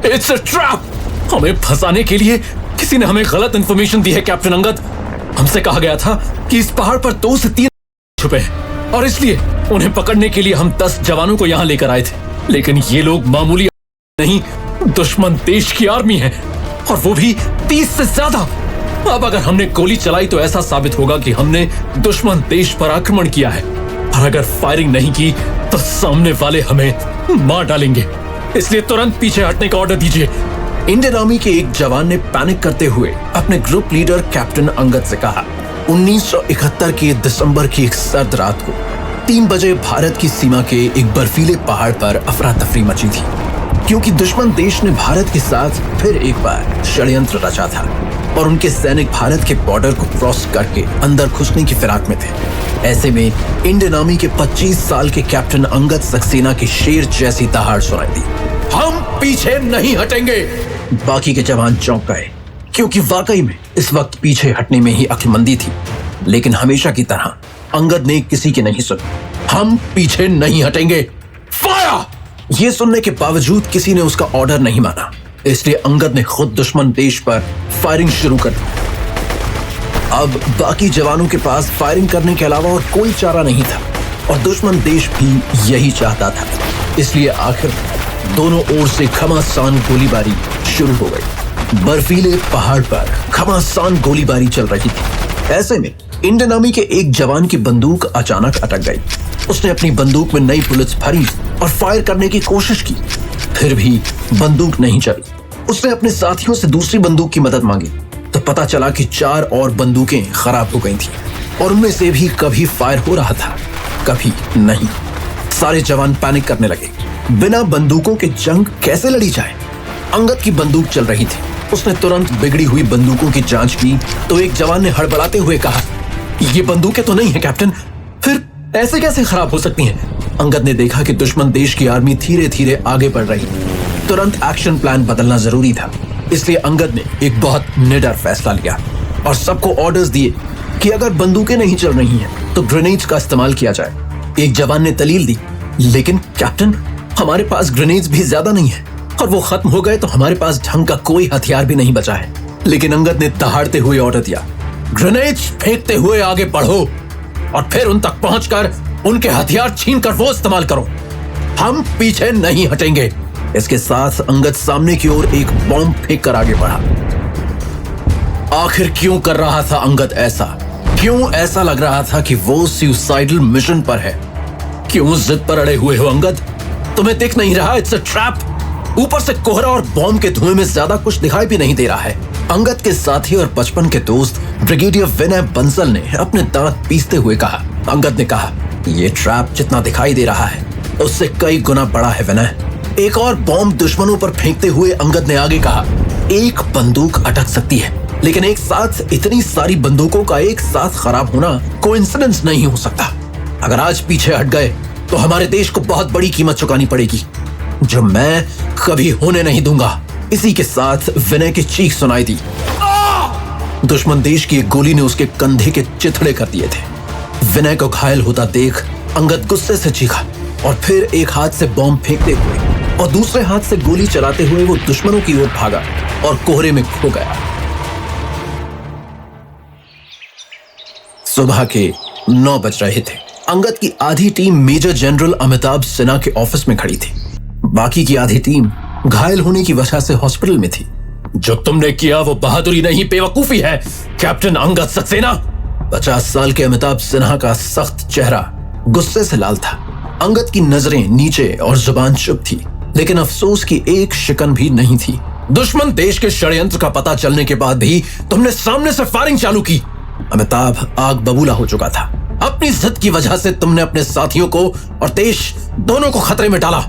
It's a trap. हमें फंसाने के लिए किसी ने हमें गलत इंफॉर्मेशन दी है कैप्टन अंगद। हमसे कहा गया था कि इस पहाड़ पर 2 से 3 छुपे हैं और इसलिए उन्हें पकड़ने के लिए हम 10 जवानों को यहाँ लेकर आए थे। लेकिन ये लोग मामूली नहीं, दुश्मन देश की आर्मी है और वो भी 30 से ज्यादा। अब अगर हमने गोली चलाई तो ऐसा साबित होगा कि हमने दुश्मन देश पर आक्रमण किया है, और अगर फायरिंग नहीं की तो सामने वाले हमें मार डालेंगे। इसलिए तुरंत पीछे हटने का ऑर्डर दीजिए। इंडियन आर्मी के एक जवान ने पैनिक करते हुए अपने ग्रुप लीडर कैप्टन अंगद से कहा। 1971 के दिसंबर की एक सर्द रात को 3 बजे भारत की सीमा के एक बर्फीले पहाड़ पर अफरा तफरी मची थी, क्योंकि दुश्मन देश ने भारत के साथ फिर एक बार षड्यंत्र रचा था और उनके सैनिक भारत के बॉर्डर को क्रॉस करके अंदर घुसने की फिराक में थे। ऐसे में इंडियन आर्मी के 25 साल के कैप्टन अंगद सक्सेना की शेर जैसी दहाड़ सुनाई दी। हम पीछे नहीं हटेंगे। बाकी के जवान चौंक गए, क्योंकि वाकई में इस वक्त पीछे हटने में ही अक्लमंदी थी। लेकिन हमेशा की तरह अंगद ने किसी की नहीं सुनी। हम पीछे नहीं हटेंगे, फायर! ये सुनने के बावजूद किसी ने उसका ऑर्डर नहीं माना, इसलिए अंगद ने खुद दुश्मन देश पर फायरिंग शुरू कर दी। अब बाकी जवानों के पास फायरिंग करने के अलावा और कोई चारा नहीं था और दुश्मन देश भी यही चाहता था। इसलिए आखिर दोनों ओर से घमासान गोलीबारी शुरू हो गई। बर्फीले पहाड़ पर घमासान गोलीबारी चल रही थी। ऐसे में इंडियन आर्मी के एक जवान की बंदूक अचानक अटक गई। उसने अपनी बंदूक में नई बुलेट्स भरी और फायर करने की कोशिश की, फिर भी बंदूक नहीं चली। उसने अपने साथियों से दूसरी बंदूक की मदद मांगी तो पता चला कि 4 और बंदूकें खराब हो गई थीं और उनमें से भी कभी फायर हो रहा था, कभी नहीं। सारे जवान पैनिक करने लगे। बिना बंदूकों के जंग कैसे लड़ी जाए? अंगद की बंदूक चल रही थी। उसने तुरंत बिगड़ी हुई बंदूकों की जांच की तो एक जवान ने हड़बड़ाते हुए कहा, ये बंदूकें तो नहीं है कैप्टन, फिर ऐसे कैसे खराब हो सकती हैं? अंगद ने देखा कि दुश्मन देश की आर्मी धीरे धीरे आगे बढ़ रही। तुरंत एक्शन प्लान बदलना जरूरी था, इसलिए अंगद ने एक बहुत निडर फैसला लिया और सबको ऑर्डर्स दिए कि अगर बंदूकें नहीं चल रही हैं तो ग्रेनेड्स का इस्तेमाल किया जाए। एक जवान ने दलील दी, लेकिन कैप्टन हमारे पास ग्रेनेड्स भी ज्यादा नहीं है और वो खत्म हो गए तो हमारे पास ढंग का कोई हथियार भी नहीं बचा है। लेकिन अंगद ने दहाड़ते हुए ऑर्डर दिया, ग्रेनेड्स फेंकते हुए आगे बढ़ो और फिर उन तक पहुंचकर उनके हथियार छीन कर वो इस्तेमाल करो। हम पीछे नहीं हटेंगे। इसके साथ अंगद सामने की ओर एक बॉम्ब फेंक कर आगे बढ़ा। आखिर क्यों कर रहा था अंगद ऐसा? क्यों ऐसा लग रहा था कि वो सुसाइडल मिशन पर है? क्यों जिद पर अड़े हुए हो अंगद? तुम्हें दिख नहीं रहा इट्स अ ट्रैप? ऊपर से कोहरा और बॉम्ब के धुएं में ज्यादा कुछ दिखाई भी नहीं दे रहा है। अंगद के साथी और बचपन के दोस्त ब्रिगेडियर विनय बंसल ने अपने दांत पीसते हुए कहा। अंगद ने कहा, ये ट्रैप जितना दिखाई दे रहा है उससे कई गुना बड़ा है विनय। एक और बॉम्ब दुश्मनों पर फेंकते हुए अंगद ने आगे कहा, एक बंदूक अटक सकती है, लेकिन एक साथ इतनी सारी बंदूकों का एक साथ खराब होना कोइंसिडेंस नहीं हो सकता। अगर आज पीछे हट गए तो हमारे देश को बहुत बड़ी कीमत चुकानी पड़ेगी, जो मैं कभी होने नहीं दूंगा। इसी के साथ विनय की चीख सुनाई दी। दुश्मन देश की एक गोली ने उसके कंधे के चिथड़े कर दिए थे। विनय को घायल होता देख अंगद गुस्से से चीखा और फिर एक हाथ से बॉम्ब फेंकते हुए और दूसरे हाथ से गोली चलाते हुए वो दुश्मनों की ओर भागा और कोहरे में खो गया। सुबह के 9 बज रहे थे। अंगद की आधी team major general Amitabh Sinha के ऑफिस में खड़ी थी। बाकी की आधी टीम घायल होने की वजह से हॉस्पिटल में थी। जो तुमने किया वो बहादुरी नहीं बेवकूफी है कैप्टन अंगद सक्सेना। 50 साल के अमिताभ सिन्हा का सख्त चेहरा गुस्से से लाल था। अंगद की नजरें नीचे और जुबान चुप थी, लेकिन अफसोस की एक शिकन भी नहीं थी। दुश्मन देश के षड्यंत्र का पता चलने के बाद भी तुमने सामने से फायरिंग चालू की। अमिताभ आग बबूला हो चुका था। अपनी जिद की वजह से तुमने अपने साथियों को और देश दोनों को खतरे में डाला।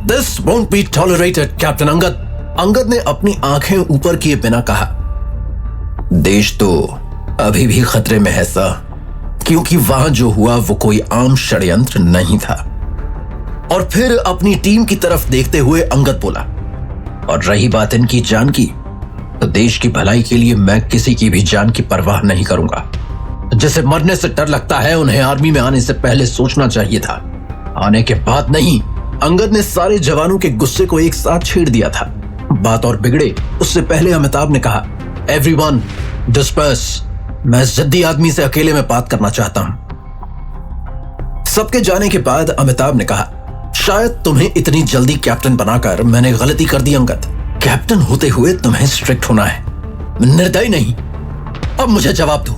This won't be tolerated captain Angad. Angad ने अपनी आंखें ऊपर किए बिना कहा, देश तो अभी भी खतरे में है सर, क्योंकि वहां जो हुआ वो कोई आम षड्यंत्र नहीं था। और फिर अपनी टीम की तरफ देखते हुए अंगद बोला, और रही बात इनकी जान की, तो देश की भलाई के लिए मैं किसी की भी जान की परवाह नहीं करूंगा। जिसे मरने से डर लगता है उन्हें आर्मी में आने से पहले सोचना चाहिए था, आने के बाद नहीं। अंगद ने सारे जवानों के गुस्से को एक साथ छेड़ दिया था। बात और बिगड़े उससे पहले अमिताभ ने कहा, एवरीवन डिस्पर्स, मैं जिद्दी आदमी से अकेले में बात करना चाहता हूं। सबके जाने के बाद अमिताभ ने कहा, शायद तुम्हें इतनी जल्दी कैप्टन बनाकर मैंने गलती कर दी अंगद। कैप्टन होते हुए तुम्हें स्ट्रिक्ट होना है, निर्दयी नहीं। अब मुझे जवाब दो,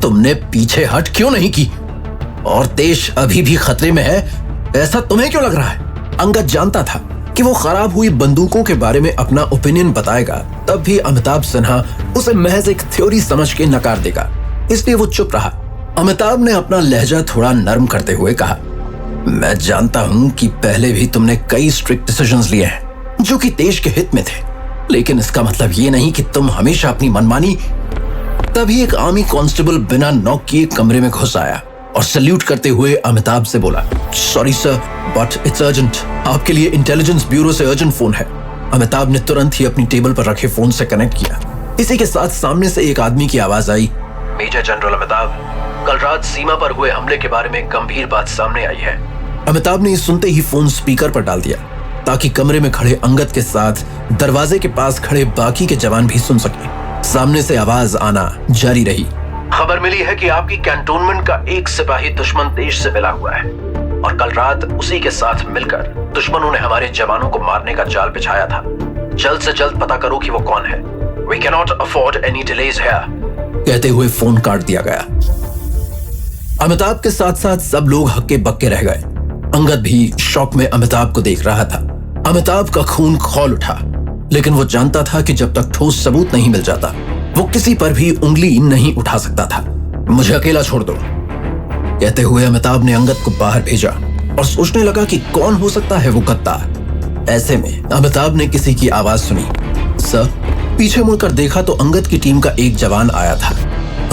तुमने पीछे हट क्यों नहीं की? और देश अभी भी खतरे में है, ऐसा तुम्हें क्यों लग रहा है? अंगद जानता था कि वो खराब हुई बंदूकों के बारे में अपना ओपिनियन बताएगा, तब भी अमिताभ सिन्हा उसे महज एक थ्योरी समझ के नकार देगा, इसलिए वो चुप रहा। अमिताभ ने अपना लहजा थोड़ा नरम करते हुए कहा, मैं जानता हूं कि पहले भी तुमने कई स्ट्रिक्ट डिसीजंस लिए हैं जो कि देश के हित में थे, लेकिन इसका मतलब ये नहीं कि तुम हमेशा अपनी मनमानी। तभी एक आर्मी कांस्टेबल बिना नॉक किए कमरे में घुस आया और सैल्यूट करते हुए अमिताभ से बोला, sorry sir, but it's urgent. आपके लिए इंटेलिजेंस ब्यूरो से अर्जेंट फोन है। अमिताभ ने तुरंत ही अपनी टेबल पर रखे फोन से कनेक्ट किया। इसी के साथ सामने से एक आदमी की आवाज आई, मेजर जनरल अमिताभ, कल रात सीमा पर हुए हमले के बारे में गंभीर बात सामने आई है। अमिताभ ने सुनते ही फोन स्पीकर पर डाल दिया ताकि कमरे में खड़े अंगद के साथ दरवाजे के पास खड़े बाकी के जवान भी सुन सके। सामने से आवाज आना जारी रही, खबर मिली है कि आपकी कैंटोनमेंट का एक सिपाही दुश्मन देश से मिला हुआ है और कल रात उसी के साथ मिलकर दुश्मनों ने हमारे जवानों को मारने का जाल बिछाया था। जल्द से जल्द पता करो कि वो कौन है। We cannot afford any delays here। कहते हुए फोन काट दिया गया। अमिताभ के साथ साथ सब लोग हक्के बक्के रह गए। अंगद भी शॉक में अमिताभ को देख रहा था। अमिताभ का खून खौल उठा, लेकिन वो जानता था कि जब तक ठोस सबूत नहीं मिल जाता वो किसी पर भी उंगली नहीं उठा सकता था। मुझे अकेला छोड़ दो, कहते हुए अमिताभ ने अंगद को बाहर भेजा और सोचने लगा कि कौन हो सकता है वो गद्दार। ऐसे में अमिताभ ने किसी की आवाज सुनी, सर। पीछे मुड़कर देखा तो अंगद की टीम का एक जवान आया था।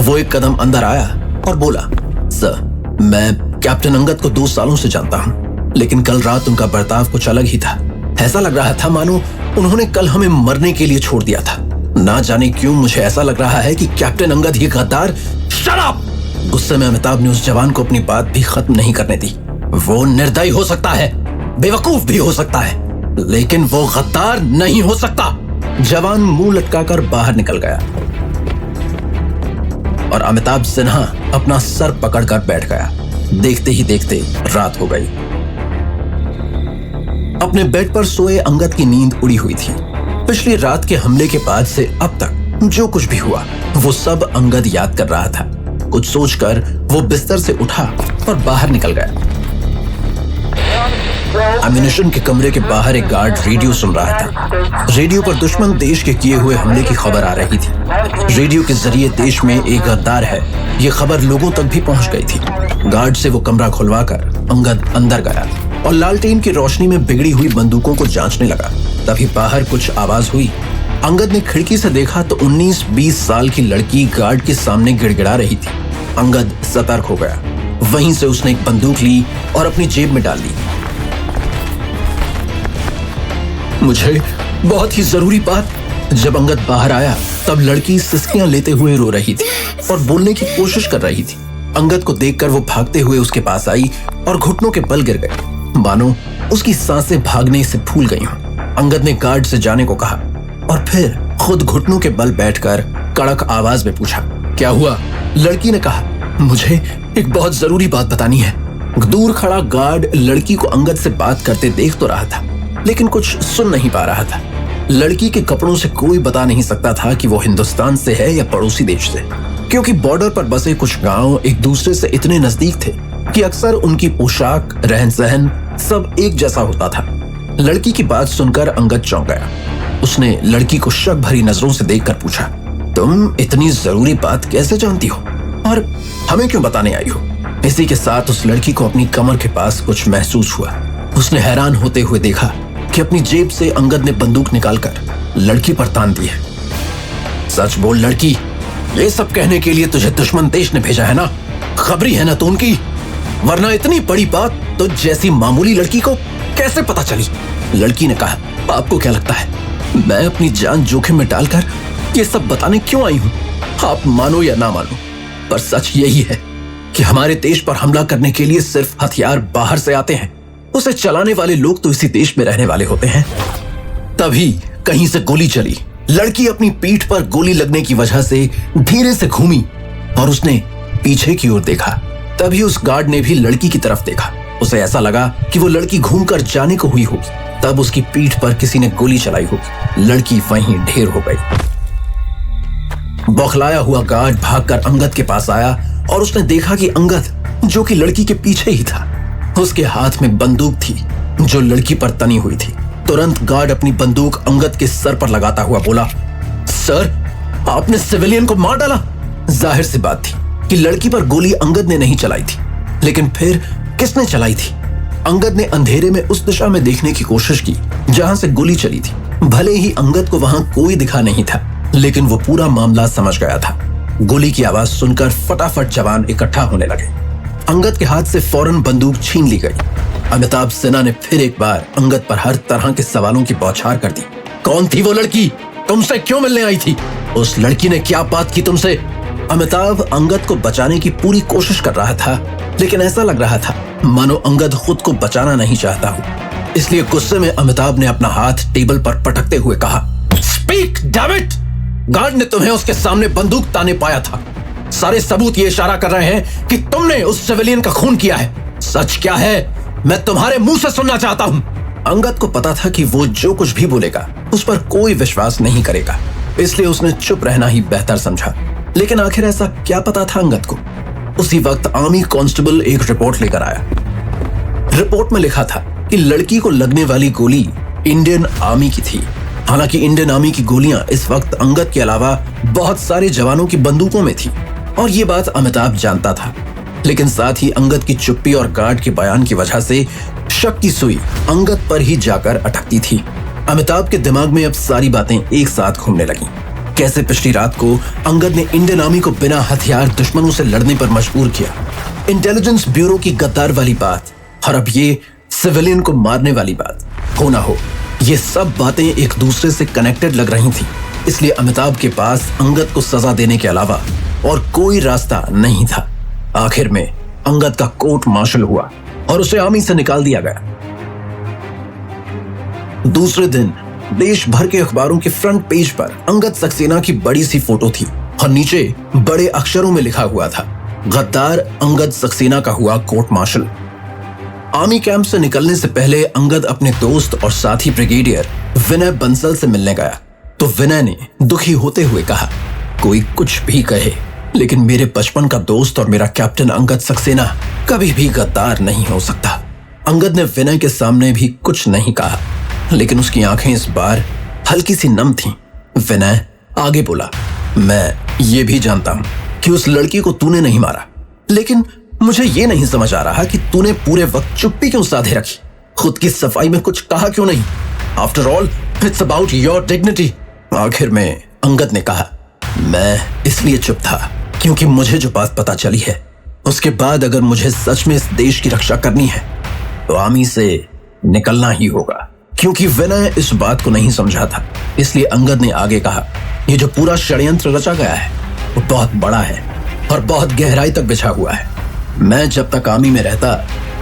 वो एक कदम अंदर आया और बोला, सर, मैं कैप्टन अंगद को 2 सालों से जानता हूं, लेकिन कल रात उनका बर्ताव कुछ अलग ही था। ऐसा लग रहा था मानो उन्होंने कल हमें मरने के लिए छोड़ दिया था। ना जाने क्यों मुझे ऐसा लग रहा है कि कैप्टन अंगद ही गद्दार। Shut up! गुस्से में अमिताभ ने उस जवान को अपनी बात भी खत्म नहीं करने दी। वो निर्दयी हो सकता है, बेवकूफ भी हो सकता है, लेकिन वो गद्दार नहीं हो सकता। जवान मुंह लटकाकर बाहर निकल गया और अमिताभ सिन्हा अपना सर पकड़कर बैठ गया। देखते ही देखते रात हो गई। अपने बेड पर सोए अंगद की नींद उड़ी हुई थी। पिछली रात के हमले के बाद से अब तक जो कुछ भी हुआ वो सब अंगद याद कर रहा था। कुछ सोचकर वो बिस्तर से उठा और बाहर निकल गया। एम्यूनिशन के कमरे के बाहर एक गार्ड रेडियो सुन रहा था। रेडियो पर दुश्मन देश के किए हुए हमले की खबर आ रही थी। रेडियो के जरिए देश में एक गद्दार है, ये खबर लोगों तक भी पहुंच गई थी। गार्ड से वो कमरा खुलवाकर अंगद अंदर गया और लालटेन की रोशनी में बिगड़ी हुई बंदूकों को जांचने लगा। तभी बाहर कुछ आवाज हुई। अंगद ने खिड़की से देखा तो 19-20 साल की लड़की गार्ड के सामने गिड़गिड़ा रही थी। अंगद सतर्क हो गया। वहीं से उसने एक बंदूक ली और अपनी जेब में डाल ली। मुझे बहुत ही जरूरी बात। जब अंगद बाहर आया तब लड़की सिसकियां लेते हुए रो रही थी और बोलने की कोशिश कर रही थी। अंगद को देखकर वो भागते हुए उसके पास आई और घुटनों के बल गिर गई, मानो उसकी सांसें भागने से फूल गई हों। अंगद ने गार्ड से जाने को कहा और फिर खुद घुटनों के बल बैठकर कड़क आवाज में पूछा, क्या हुआ? लड़की ने कहा, मुझे एक बहुत जरूरी बात बतानी है। दूर खड़ा गार्ड लड़की को अंगद से बात करते देख तो रहा था, लेकिन कुछ सुन नहीं पा रहा था। लड़की के कपड़ों से कोई बता नहीं सकता था कि वो हिंदुस्तान से है या पड़ोसी देश से, क्योंकि बॉर्डर पर बसे कुछ गांव एक दूसरे से इतने नजदीक थे कि अक्सर उनकी पोशाक, रहन सहन सब एक जैसा होता था। लड़की की बात सुनकर अंगद चौंक गया। उसने लड़की को शक भरी नजरों से देखकर पूछा, तुम इतनी जरूरी बात कैसे जानती हो और हमें क्यों बताने आई हो? इसी के साथ उस लड़की को अपनी कमर के पास कुछ महसूस हुआ। उसने हैरान होते हुए देखा कि अपनी जेब से अंगद ने बंदूक निकालकर लड़की पर तान दी है। सच बोल लड़की, ये सब कहने के लिए तुझे दुश्मन देश ने भेजा है ना? खबरी है ना तू उनकी? वरना इतनी बड़ी बात तो जैसी मामूली लड़की को कैसे पता चली? लड़की ने कहा, आपको क्या लगता है मैं अपनी जान जोखिम में डालकर ये सब बताने क्यों आई हूं? आप मानो या ना मानो, पर सच यही है कि हमारे देश पर हमला करने के लिए सिर्फ हथियार बाहर से आते हैं, उसे चलाने वाले लोग तो इसी देश में रहने वाले होते हैं। तभी कहीं से गोली चली। लड़की अपनी पीठ पर गोली लगने की वजह से धीरे से घूमी और उसने पीछे की ओर देखा। तभी उस गार्ड ने भी लड़की की तरफ देखा। उसे ऐसा लगा कि वो लड़की घूमकर जाने को हुई होगी। तब उसकी पीठ पर किसी ने गोली चलाई होगी। लड़की वहीं ढेर हो गई। बौखलाया हुआ गार्ड भागकर अंगद के पास आया और उसने देखा कि अंगद, जो कि लड़की के पीछे ही था, उसके हाथ में बंदूक थी जो लड़की पर तनी हुई थी। तुरंत गार्ड अपनी बंदूक अंगद के सर पर लगाता हुआ बोला, सर, आपने सिविलियन को मार डाला। जाहिर सी बात थी कि लड़की पर गोली अंगद ने नहीं चलाई थी, लेकिन फिर किसने चलाई थी? अंगद ने अंधेरे में उस दिशा में देखने की कोशिश की जहां से गोली चली थी। भले ही अंगद को वहां कोई दिखा नहीं था, लेकिन वो पूरा मामला समझ गया था। गोली की आवाज सुनकर फटाफट जवान इकट्ठा होने लगे। अंगद के हाथ से फौरन बंदूक छीन ली गई। अमिताभ सिन्हा ने फिर एक बार अंगद पर हर तरह के सवालों की बौछार कर दी। कौन थी वो लड़की? तुमसे क्यों मिलने आई थी? उस लड़की ने क्या बात की तुमसे? अमिताभ अंगद को बचाने की पूरी कोशिश कर रहा था, लेकिन ऐसा लग रहा था मानो अंगद खुद को बचाना नहीं चाहता हो। इसलिए गुस्से में अमिताभ ने अपना हाथ टेबल पर पटकते हुए कहा, स्पीक डैम इट! गार्ड ने तुम्हें उसके सामने बंदूक ताने पाया था। सारे सबूत ये इशारा कर रहे हैं कि तुमने उस सिविलियन का खून किया है। सच क्या है, मैं तुम्हारे मुंह से सुनना चाहता हूं। अंगद को पता था कि वो जो कुछ भी बोलेगा उस पर कोई विश्वास नहीं करेगा, इसलिए उसने चुप रहना ही बेहतर समझा। लेकिन आखिर ऐसा क्या पता था अंगद को? उसी वक्त आर्मी कांस्टेबल एक रिपोर्ट लेकर आया। रिपोर्ट में लिखा था कि लड़की को लगने वाली गोली इंडियन आर्मी की थी। हालांकि इंडियन आर्मी की गोलियां इस वक्त अंगद के अलावा बहुत सारे जवानों की बंदूकों में थी और ये बात अमिताभ जानता था। लेकिन साथ ही अंगद की चुप्पी और गार्ड के बयान की वजह से शक की सुई अंगद पर ही जाकर अटकती थी। अमिताभ के दिमाग में अब सारी बातें एक साथ घूमने लगी। कैसे पिछली रात को अंगद ने इंडियन आर्मी को बिना हथियार दुश्मनों से लड़ने पर मजबूर किया, इंटेलिजेंस ब्यूरो की गद्दार वाली बात, और अब ये सिविलियन को मारने वाली बात। हो ना हो, ये सब बातें एक दूसरे से कनेक्टेड लग रही थी। इसलिए अमिताभ के पास अंगद को सजा देने के अलावा और कोई रास्ता नहीं था। आखिर में अंगद का कोर्ट मार्शल हुआ और उसे आर्मी से निकाल दिया गया। दूसरे दिन देश भर के अखबारों के फ्रंट पेज पर अंगद सक्सेना की बड़ी सी फोटो थी और नीचे बड़े अक्षरों में लिखा हुआ था, गद्दार अंगद सक्सेना का हुआ कोर्ट मार्शल। आर्मी कैंप से निकलने से पहले अंगद अपने दोस्त और साथी ब्रिगेडियर विनय बंसल से मिलने गया तो विनय ने दुखी होते हुए कहा, कोई कुछ भी कहे, लेकिन मेरे बचपन का दोस्त और मेरा कैप्टन अंगद सक्सेना कभी भी गद्दार नहीं हो सकता। अंगद ने विनय के सामने भी कुछ नहीं कहा, लेकिन उसकी आंखें इस बार हल्की सी नम थीं। विनय आगे बोला, मैं ये भी जानता हूं कि उस लड़की को तूने नहीं मारा, लेकिन मुझे ये नहीं समझ आ रहा कि तूने पूरे वक्त चुप्पी क्यों साधे रखी, खुद की सफाई में कुछ कहा क्यों नहीं? After all it's about your dignity. आखिर में अंगद ने कहा, मैं इसलिए चुप था क्योंकि मुझे जो बात पता चली है उसके बाद अगर मुझे सच में इस देश की रक्षा करनी है तो आर्मी से निकलना ही होगा। क्योंकि विनय इस बात को नहीं समझा था, इसलिए अंगद ने आगे कहा, ये जो पूरा षड्यंत्र रचा गया है वो बहुत बड़ा है और बहुत गहराई तक बिछा हुआ है। मैं जब तक आर्मी में रहता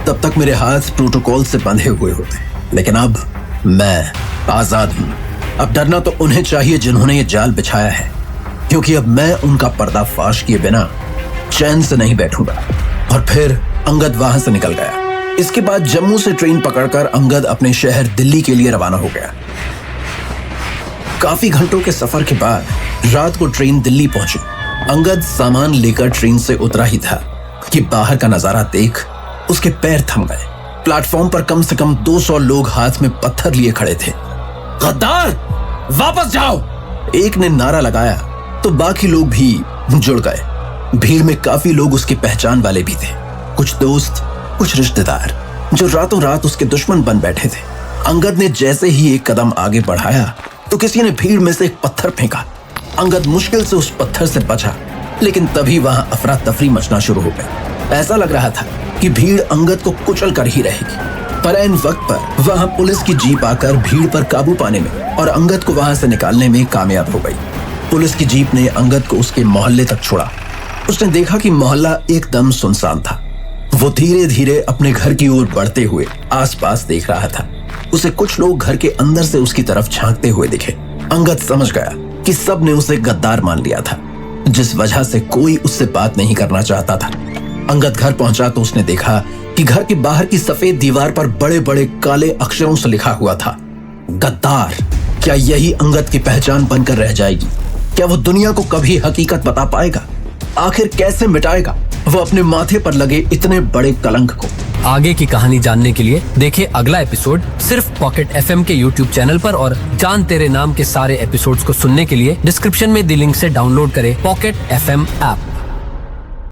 तब तक मेरे हाथ प्रोटोकॉल से बंधे हुए होते, लेकिन अब मैं आजाद हूं। अब डरना तो उन्हें चाहिए जिन्होंने ये जाल बिछाया है, क्योंकि अब मैं उनका पर्दाफाश किए बिना चैन से नहीं बैठूंगा। और फिर अंगद वहां से निकल गया। इसके बाद जम्मू से ट्रेन पकड़कर अंगद अपने शहर दिल्ली के लिए रवाना हो गया। काफी घंटों के सफर के बाद रात को ट्रेन दिल्ली पहुंची। अंगद सामान लेकर ट्रेन से उतरा ही था कि बाहर का नजारा देख उसके पैर थम गए। प्लेटफॉर्म पर कम से कम 200 लोग हाथ में पत्थर लिए खड़े थे। गद्दार, वापस जाओ! एक ने नारा लगाया तो बाकी लोग भी जुड़ गए। भीड़ में काफी लोग उसकी पहचान वाले भी थे, कुछ दोस्त, कुछ रिश्तेदार जो रातों रात उसके दुश्मन बन बैठे थे। अंगद ने जैसे ही एक कदम आगे बढ़ाया तो किसी ने भीड़ में से एक पत्थर फेंका। अंगद मुश्किल से उस पत्थर से बचा, लेकिन तभी वहां अफरा तफरी मचना शुरू हो गई। ऐसा लग रहा था कि भीड़ अंगद को कुचल कर ही रहेगी। पर ऐन वक्त पर वहां पुलिस की जीप आकर भीड़ पर काबू पाने में और अंगद को वहां से निकालने में कामयाब हो गई। पुलिस की जीप ने अंगद को उसके मोहल्ले तक छोड़ा। उसने देखा कि मोहल्ला एकदम सुनसान था। वो धीरे धीरे अपने घर की ओर बढ़ते हुए आसपास देख रहा था। उसे कुछ लोग घर के अंदर से उसकी तरफ झांकते हुए दिखे। अंगद समझ गया कि सब ने उसे गद्दार मान लिया था, जिस वजह से कोई उससे बात नहीं करना चाहता था। अंगद घर पहुंचा तो उसने देखा कि घर के बाहर की सफेद दीवार पर बड़े बड़े काले अक्षरों से लिखा हुआ था, गद्दार। क्या यही अंगद की पहचान बनकर रह जाएगी? क्या वो दुनिया को कभी हकीकत बता पाएगा? आखिर कैसे मिटाएगा वो अपने माथे पर लगे इतने बड़े कलंक को? आगे की कहानी जानने के लिए देखें अगला एपिसोड सिर्फ पॉकेट FM के YouTube चैनल पर, और जान तेरे नाम के सारे एपिसोड्स को सुनने के लिए डिस्क्रिप्शन में दी लिंक से डाउनलोड करें पॉकेट FM ऐप।